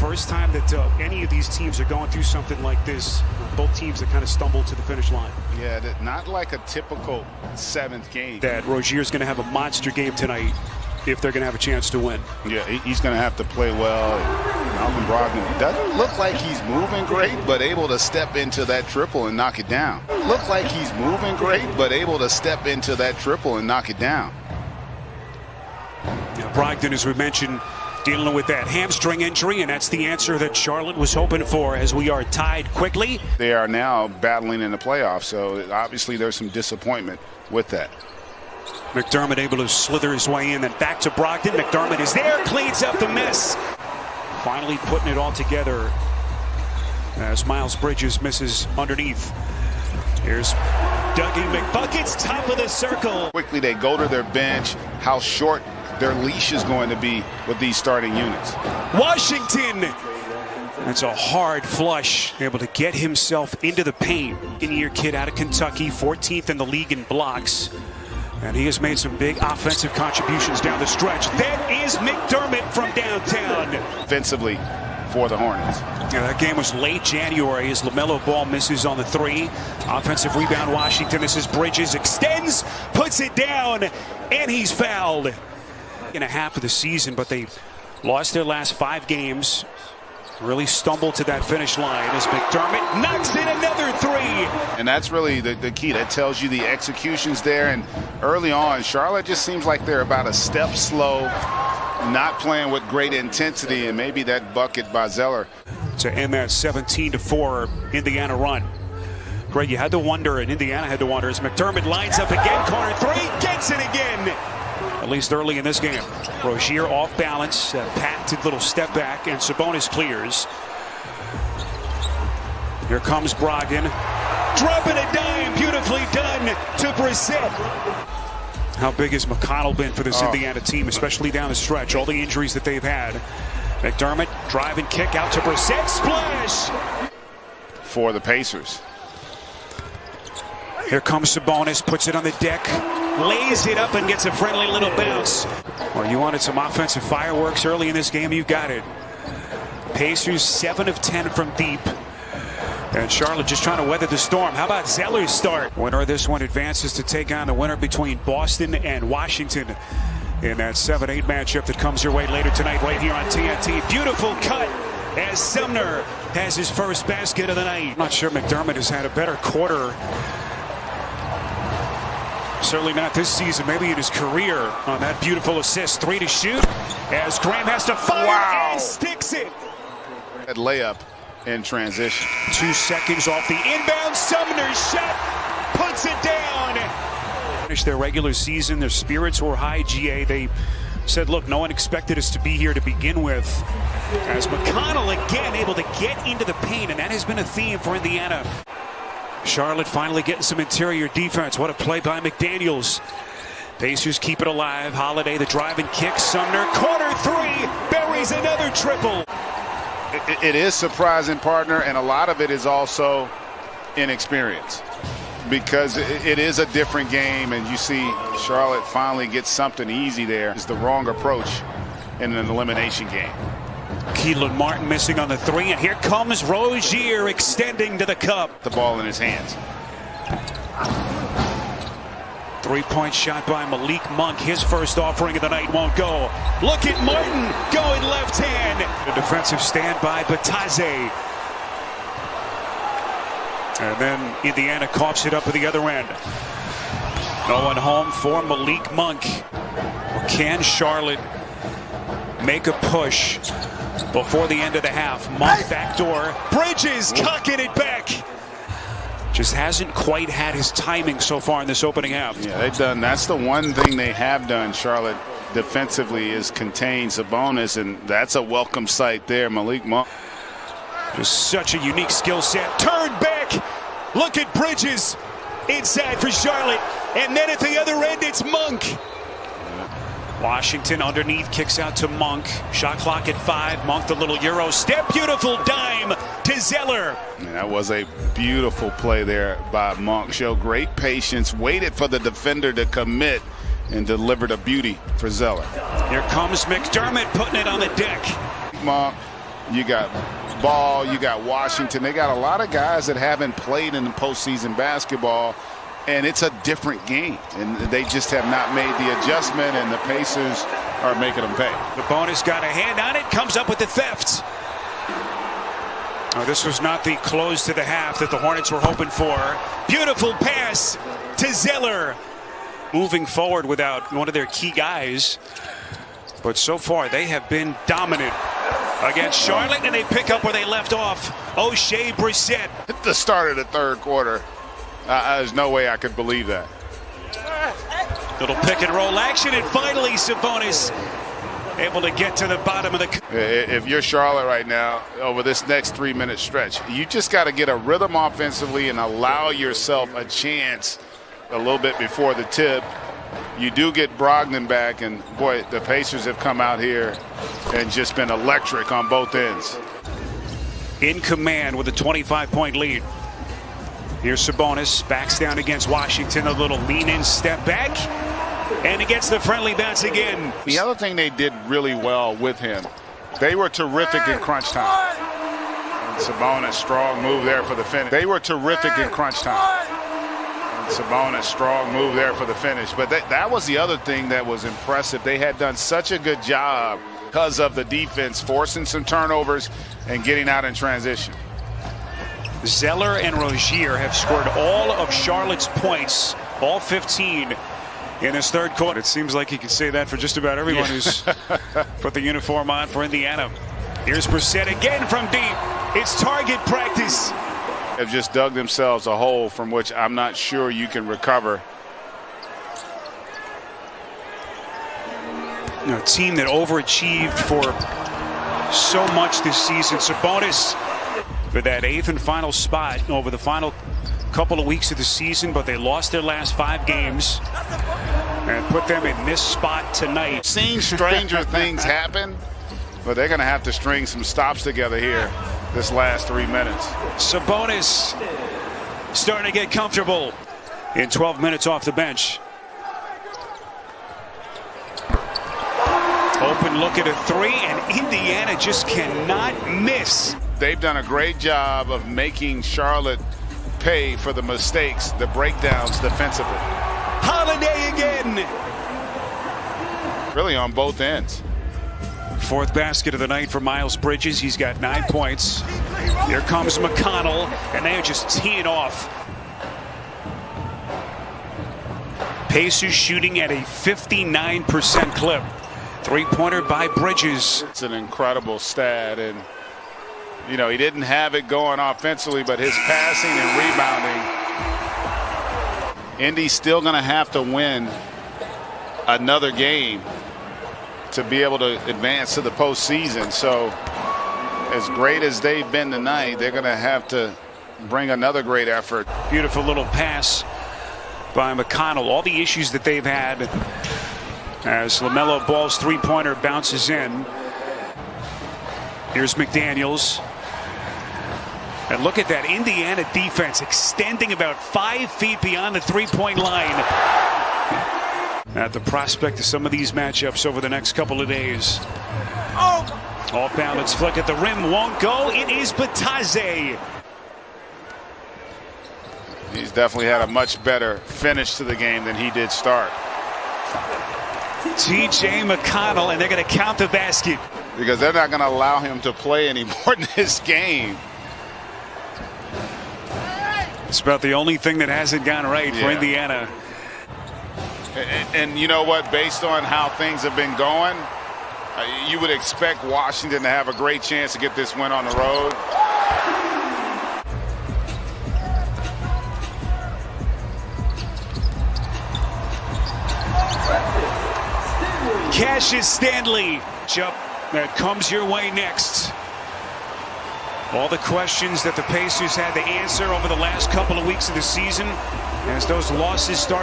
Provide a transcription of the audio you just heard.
first time that any of these teams are going through something like this. Both teams that kind of stumbled to the finish line. Yeah, not like a typical seventh game. That Rozier's going to have a monster game tonight if they're going to have a chance to win. Yeah, he's going to have to play well. Malcolm Brogdon doesn't look like he's moving great, but able to step into that triple and knock it down. Look like he's moving great, but able to step into that triple and knock it down. Now, Brogdon, as we mentioned, dealing with that hamstring injury, and that's the answer that Charlotte was hoping for as we are tied quickly. They are now battling in the playoffs, so obviously there's some disappointment with that. McDermott able to slither his way in, then back to Brogdon. McDermott is there, cleans up the mess. Finally putting it all together as Miles Bridges misses underneath. Here's Dougie McBuckets, top of the circle. Quickly they go to their bench, how short their leash is going to be with these starting units. Washington, that's a hard flush, able to get himself into the paint. In-year kid out of Kentucky, 14th in the league in blocks. And he has made some big offensive contributions down the stretch. That is McDermott from downtown. Offensively for the Hornets. Yeah, that game was late January as LaMelo Ball misses on the three. Offensive rebound, Washington. This is Bridges, extends, puts it down, and he's fouled. In a half of the season, but they lost their last 5 games. Really stumbled to that finish line as McDermott knocks in another three. And that's really the key. That tells you the execution's there. And early on, Charlotte just seems like they're about a step slow, not playing with great intensity, and maybe that bucket by Zeller. To end that 17-4 Indiana run. Greg, you had to wonder, and Indiana had to wonder, as McDermott lines up again, corner three, gets it again. At least early in this game. Rozier off balance, patented little step back, and Sabonis clears. Here comes Brogdon, dropping a dime, beautifully done to Brissett. How big has McConnell been for this Indiana team, especially down the stretch? All the injuries that they've had. McDermott, drive and kick out to Brissett, splash! For the Pacers. Here comes Sabonis, puts it on the deck, lays it up and gets a friendly little bounce. Well, you wanted some offensive fireworks early in this game, you got it. Pacers 7 of 10 from deep. And Charlotte just trying to weather the storm. How about Zeller's start? Winner of this one advances to take on the winner between Boston and Washington in that 7-8 matchup that comes your way later tonight right here on TNT. Beautiful cut as Sumner has his first basket of the night. I'm not sure McDermott has had a better quarter. Certainly not this season, maybe in his career, on that beautiful assist. 3 to shoot as Graham has to fire and sticks it. That layup in transition. 2 seconds off the inbound. Sumner's shot puts it down. Finished their regular season. Their spirits were high, GA. They said, look, no one expected us to be here to begin with. As McConnell again able to get into the paint, and that has been a theme for Indiana. Charlotte finally getting some interior defense. What a play by McDaniels. Pacers keep it alive. Holiday, the drive and kick. Sumner, corner three, buries another triple. It is surprising, partner, and a lot of it is also inexperience. Because it is a different game, and you see Charlotte finally get something easy there. It's the wrong approach in an elimination game. Keelan Martin missing on the three, and here comes Rozier extending to the cup. The ball in his hands. 3-point shot by Malik Monk. His first offering of the night won't go. Look at Martin going left hand. A defensive stand by Batadze. And then Indiana coughs it up at the other end. No one home for Malik Monk. Can Charlotte make a push before the end of the half? Monk backdoor. Bridges cocking it back. Just hasn't quite had his timing so far in this opening half. Yeah, they've done. That's the one thing they have done, Charlotte, defensively, is contain Sabonis, and that's a welcome sight there, Malik Monk. Just such a unique skill set. Turn back. Look at Bridges inside for Charlotte. And then at the other end, it's Monk. Washington underneath, kicks out to Monk. Shot clock at 5. Monk the little Euro step. Beautiful dime to Zeller. And that was a beautiful play there by Monk. Showed great patience. Waited for the defender to commit and delivered a beauty for Zeller. Here comes McDermott putting it on the deck. Monk You got Ball, you got Washington. They got a lot of guys that haven't played in the postseason basketball, and it's a different game. And they just have not made the adjustment, and the Pacers are making them pay. The bonus got a hand on it, comes up with the theft. Oh, this was not the close to the half that the Hornets were hoping for. Beautiful pass to Zeller. Moving forward without one of their key guys. But so far, they have been dominant against Charlotte, and they pick up where they left off. O'Shea Brissett. At the start of the third quarter, there's no way I could believe that. Little pick and roll action, and finally Sabonis able to get to the bottom of the... If you're Charlotte right now, over this next 3-minute stretch, you just got to get a rhythm offensively and allow yourself a chance a little bit before the tip. You do get Brogdon back, and boy, the Pacers have come out here and just been electric on both ends. In command with a 25-point lead. Here's Sabonis, backs down against Washington, a little lean-in step back, and he gets the friendly bounce again. The other thing they did really well with him, they were terrific in crunch time. And Sabonis, strong move there for the finish. They were terrific in crunch time. And Sabonis, strong move there for the finish. But that was the other thing that was impressive. They had done such a good job because of the defense, forcing some turnovers and getting out in transition. Zeller and Rozier have scored all of Charlotte's points, all 15 in this third quarter. It seems like you can say that for just about everyone who's put the uniform on for Indiana. Here's Brissett again from deep. It's target practice. Have just dug themselves a hole from which I'm not sure you can recover. A team that overachieved for so much this season. Sabonis for that 8th and final spot over the final couple of weeks of the season, but they lost their last 5 games and put them in this spot tonight. Seen stranger things happen, but they're going to have to string some stops together here this last 3 minutes. Sabonis starting to get comfortable in 12 minutes off the bench. Open look at a 3, and Indiana just cannot miss. They've done a great job of making Charlotte pay for the mistakes, the breakdowns defensively. Holiday again. Really on both ends. 4th basket of the night for Miles Bridges. He's got 9 points. Here comes McConnell, and they are just teeing off. Pacers shooting at a 59% clip. 3-pointer by Bridges. It's an incredible stat, and you know, he didn't have it going offensively, but his passing and rebounding. Indy's still going to have to win another game to be able to advance to the postseason. So as great as they've been tonight, they're going to have to bring another great effort. Beautiful little pass by McConnell. All the issues that they've had as LaMelo Ball's 3-pointer bounces in. Here's McDaniels. And look at that Indiana defense extending about 5 feet beyond the 3-point line. At the prospect of some of these matchups over the next couple of days. Off balance flick at the rim won't go. It is Bataze. He's definitely had a much better finish to the game than he did start. T.J. McConnell, and they're going to count the basket. Because they're not going to allow him to play anymore in this game. It's about the only thing that hasn't gone right for Indiana. And you know what? Based on how things have been going, you would expect Washington to have a great chance to get this win on the road. Cassius Stanley. Jump that comes your way next. All the questions that the Pacers had to answer over the last couple of weeks of the season as those losses start.